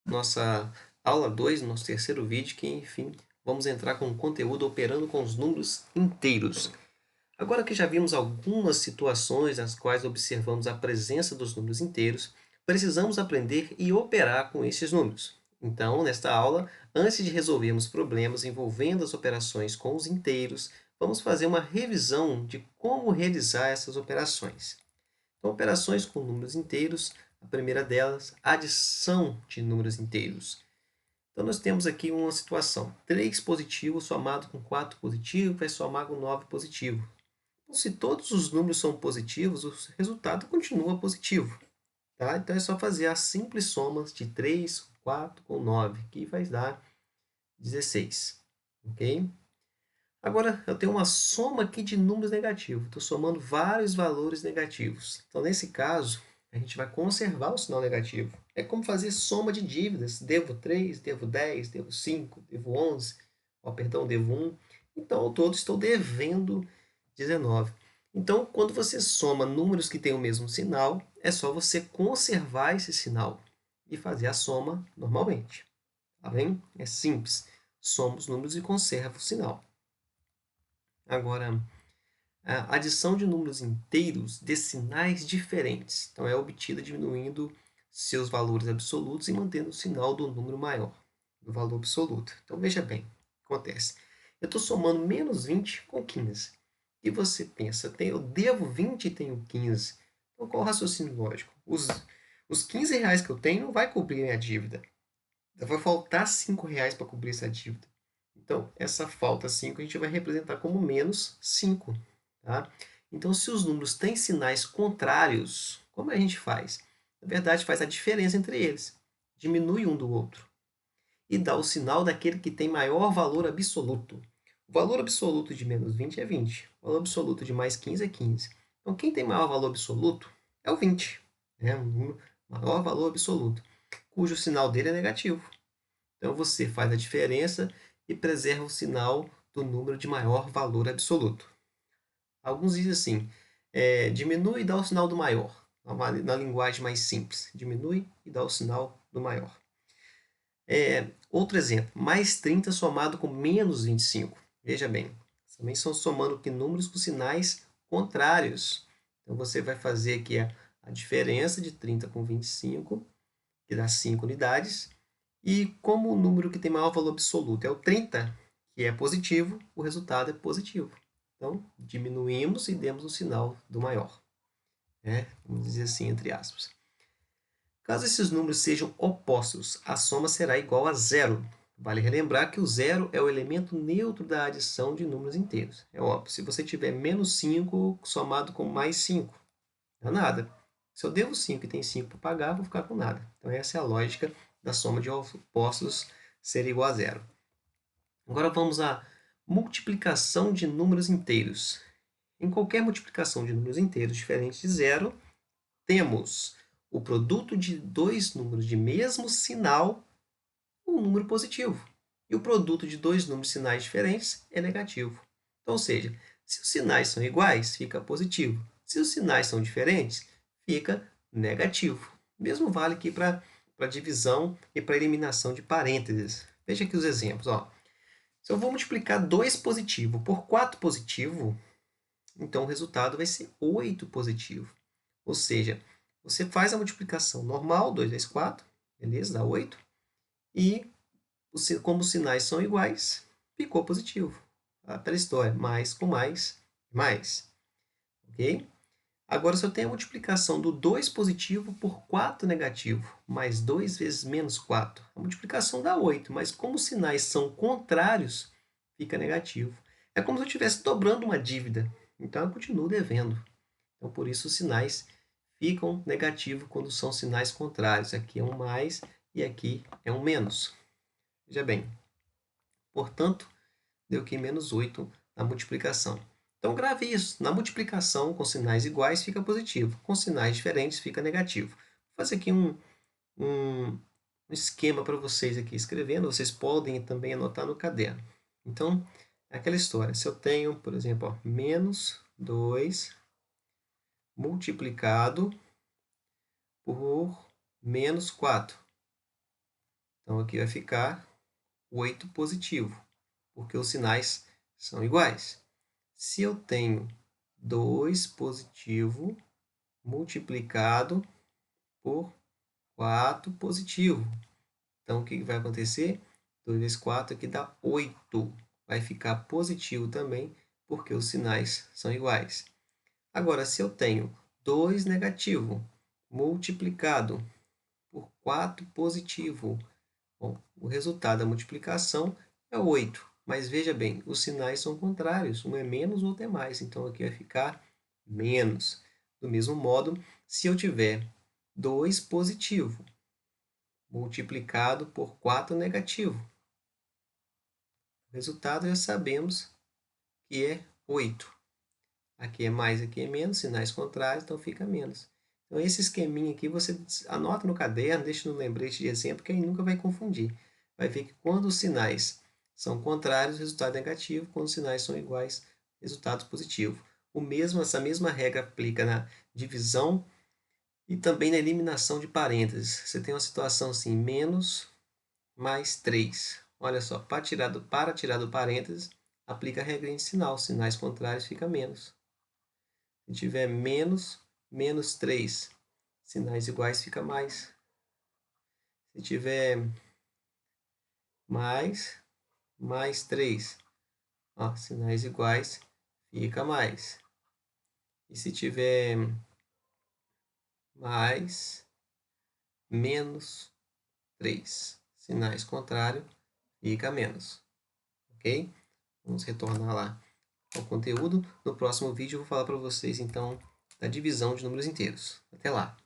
nossa aula 2, nosso terceiro vídeo, que, enfim, vamos entrar com o conteúdo operando com os números inteiros. Agora que já vimos algumas situações nas quais observamos a presença dos números inteiros, precisamos aprender e operar com esses números. Então, nesta aula, antes de resolvermos problemas envolvendo as operações com os inteiros, vamos fazer uma revisão de como realizar essas operações. Então, operações com números inteiros, a primeira delas, adição de números inteiros. Então, nós temos aqui uma situação: 3 positivo somado com 4 positivo vai somar com 9 positivo. Então, se todos os números são positivos, o resultado continua positivo. Tá? Então, é só fazer as simples somas de 3, 4 com 9, que vai dar 16. Ok? Agora, eu tenho uma soma aqui de números negativos. Estou somando vários valores negativos. Então, nesse caso, a gente vai conservar o sinal negativo. É como fazer soma de dívidas. Devo 3, devo 10, devo 5, devo 11. Perdão, devo 1. Então, ao todo, estou devendo 19. Então, quando você soma números que têm o mesmo sinal, é só você conservar esse sinal e fazer a soma normalmente. Tá bem? É simples. Soma os números e conserva o sinal. Agora, a adição de números inteiros de sinais diferentes. Então, é obtida diminuindo seus valores absolutos e mantendo o sinal do número maior, do valor absoluto. Então, veja bem o que acontece. Eu estou somando menos 20 com 15. E você pensa, eu devo 20 e tenho 15. Então, qual o raciocínio lógico? Os 15 reais que eu tenho não vai cobrir minha dívida. Vai faltar 5 reais para cobrir essa dívida. Então, essa falta 5 a gente vai representar como menos 5. Tá? Então, se os números têm sinais contrários, como a gente faz? Na verdade, faz a diferença entre eles. Diminui um do outro. E dá o sinal daquele que tem maior valor absoluto. O valor absoluto de menos 20 é 20. O valor absoluto de mais 15 é 15. Então, quem tem maior valor absoluto é o 20. É um número maior valor absoluto, cujo sinal dele é negativo. Então, você faz a diferença e preserva o sinal do número de maior valor absoluto. Alguns dizem assim, diminui e dá o sinal do maior. Na linguagem mais simples, diminui e dá o sinal do maior. Outro exemplo, mais 30 somado com menos 25. Veja bem, também são somando aqui números com sinais contrários. Então, você vai fazer aqui a diferença de 30 com 25, que dá 5 unidades. E como o número que tem maior valor absoluto é o 30, que é positivo, o resultado é positivo. Então, diminuímos e demos o sinal do maior. Vamos dizer assim, entre aspas. Caso esses números sejam opostos, a soma será igual a zero. Vale relembrar que o zero é o elemento neutro da adição de números inteiros. É óbvio, se você tiver menos 5 somado com mais 5, não é nada. Se eu devo 5 e tem 5 para pagar, vou ficar com nada. Então, essa é a lógica da soma de opostos ser igual a zero. Agora vamos à multiplicação de números inteiros. Em qualquer multiplicação de números inteiros diferentes de zero, temos o produto de dois números de mesmo sinal, um número positivo. E o produto de dois números de sinais diferentes é negativo. Então, ou seja, se os sinais são iguais, fica positivo. Se os sinais são diferentes, fica negativo. Mesmo vale aqui para divisão e para eliminação de parênteses. Veja aqui os exemplos. Se eu vou multiplicar 2 positivo por 4 positivo, então o resultado vai ser 8 positivo. Ou seja, você faz a multiplicação normal, 2 vezes 4, beleza, dá 8. E como os sinais são iguais, ficou positivo. Aquela história, mais com mais, mais. Ok? Agora, se eu tenho a multiplicação do 2 positivo por 4 negativo, mais 2 vezes menos 4, a multiplicação dá 8, mas como os sinais são contrários, fica negativo. É como se eu estivesse dobrando uma dívida, então eu continuo devendo. Então, por isso, os sinais ficam negativos quando são sinais contrários. Aqui é um mais e aqui é um menos. Veja bem, portanto, deu aqui menos 8 na multiplicação. Então, grave isso. Na multiplicação com sinais iguais fica positivo, com sinais diferentes fica negativo. Vou fazer aqui um esquema para vocês aqui escrevendo. Vocês podem também anotar no caderno. Então, é aquela história. Se eu tenho, por exemplo, menos 2 multiplicado por menos 4. Então, aqui vai ficar 8 positivo, porque os sinais são iguais. Se eu tenho 2 positivo multiplicado por 4 positivo, então, o que vai acontecer? 2 vezes 4 aqui dá 8. Vai ficar positivo também, porque os sinais são iguais. Agora, se eu tenho 2 negativo multiplicado por 4 positivo, bom, o resultado da multiplicação é 8. Mas veja bem, os sinais são contrários. Um é menos, o outro é mais. Então, aqui vai ficar menos. Do mesmo modo, se eu tiver 2 positivo multiplicado por 4 negativo, o resultado já sabemos que é 8. Aqui é mais, aqui é menos, sinais contrários, então fica menos. Então, esse esqueminha aqui você anota no caderno, deixa no lembrete de exemplo, que aí nunca vai confundir. Vai ver que quando os sinais são contrários, o resultado é negativo. Quando os sinais são iguais, resultado positivo. Essa mesma regra aplica na divisão e também na eliminação de parênteses. Você tem uma situação assim, menos mais 3. Olha só, para tirar do parênteses, aplica a regra de sinal. Sinais contrários fica menos. Se tiver menos, menos 3, sinais iguais fica mais. Se tiver mais, mais 3, ó, sinais iguais fica mais. E se tiver mais, menos 3, sinais contrários, fica menos. Ok? Vamos retornar lá ao conteúdo. No próximo vídeo eu vou falar para vocês, então, da divisão de números inteiros. Até lá!